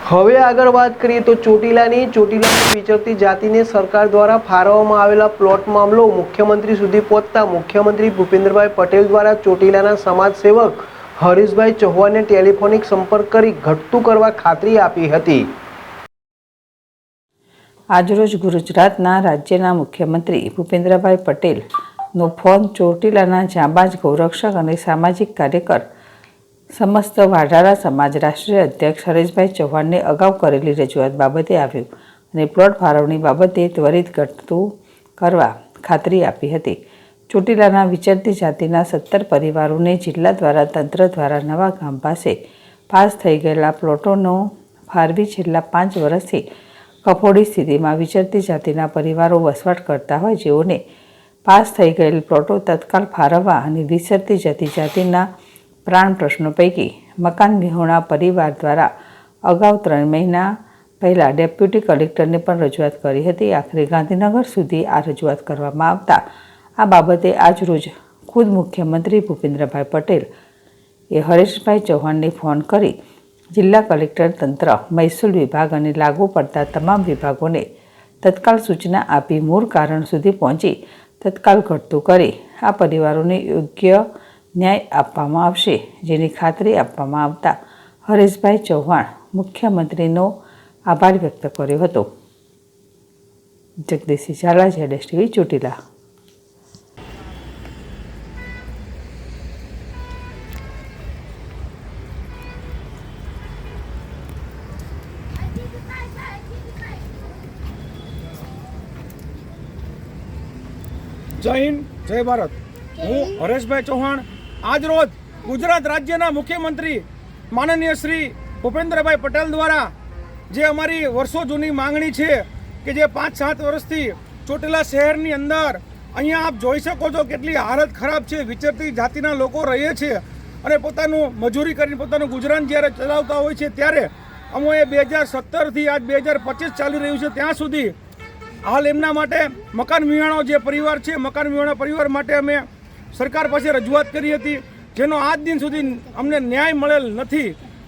હવે આગળ વાત કરીએ તો ચોટીલાની વિચરતી જાતિને સરકાર દ્વારા ફાળવવામાં આવેલા પ્લોટ મામલો મુખ્યમંત્રી સુધી પહોંચતા મુખ્યમંત્રી ભૂપેન્દ્રભાઈ પટેલ દ્વારા ચોટીલાના સમાજસેવક હરીશભાઈ ચૌહાણને ટેલિફોનિક સંપર્ક કરી ઘટતું કરવા ખાતરી આપી હતી। આજરોજ ગુજરાતના રાજ્યના મુખ્યમંત્રી ભૂપેન્દ્રભાઈ પટેલનો ફોન ચોટીલાના જાંબાજ ગૌરક્ષક અને સામાજિક કાર્યકર સમસ્ત વાઢારા સમાજ રાષ્ટ્રીય અધ્યક્ષ હરીશભાઈ ચૌહાણને અગાઉ કરેલી રજૂઆત બાબતે આવ્યું અને પ્લોટ ફાળવણી બાબતે ત્વરિત ઘટતું કરવા ખાતરી આપી હતી। ચોટીલાના વિચરતી જાતિના 17 પરિવારોને જિલ્લા દ્વારા તંત્ર દ્વારા નવા ગામ પાસે પાસ થઈ ગયેલા પ્લોટોનો ફાળવી છેલ્લા 5 વર્ષથી કફોડી સ્થિતિમાં વિચરતી જાતિના પરિવારો વસવાટ કરતા હોય જેઓને પાસ થઈ ગયેલ પ્લોટો તત્કાલ ફાળવવા અને વિચરતી જતી જાતિના પ્રાણ પ્રશ્નો પૈકી મકાન વિહોણા પરિવાર દ્વારા અગાઉ 3 મહિના પહેલાં ડેપ્યુટી કલેક્ટરને પણ રજૂઆત કરી હતી। આખરે ગાંધીનગર સુધી આ રજૂઆત કરવામાં આવતા આ બાબતે આજરોજ ખુદ મુખ્યમંત્રી ભૂપેન્દ્રભાઈ પટેલ એ હરીશભાઈ ચૌહાણને ફોન કરી જિલ્લા કલેક્ટર તંત્ર મહેસૂલ વિભાગ અને લાગુ પડતા તમામ વિભાગોને તત્કાલ સૂચના આપી મૂળ કારણ સુધી પહોંચી તત્કાલ ઘટતું કરી આ પરિવારોને યોગ્ય ન્યાય આપવામાં આવશે જેની ખાતરી આપવામાં આવતા હરીશભાઈ ચૌહાણ મુખ્યમંત્રીનો આભાર વ્યક્ત કર્યો હતો। જગદીશસિંહ ઝાલા, ZSTV ચોટીલા। જય હિન્દ, જય ભારત। હું હરેશભાઈ ચૌહાણ આજ રોજ ગુજરાત રાજ્યના મુખ્યમંત્રી માનનીય શ્રી ભૂપેન્દ્રભાઈ પટેલ દ્વારા જે અમારી વર્ષો જૂની માંગણી છે કે જે 5-7 વર્ષથી ચોટીલા શહેરની અંદર અહીંયા આપ જોઈ શકો છો કેટલી હાલત ખરાબ છે। વિચરતી જાતિના લોકો રહે છે અને પોતાનું મજૂરી કરીને પોતાનું ગુજરાન જ્યારે ચલાવતા હોય છે ત્યારે અમોએ 2017થી આજ 2025 ચાલી રહ્યું છે ત્યાં સુધી હાલ એમના માટે મકાન વિહોણો જે પરિવાર છે મકાન વિહોણા પરિવાર માટે અમે સરકાર પાસે રજૂઆત કરી હતી જેનો આજ દિન સુધી અમને ન્યાય મળેલ નથી।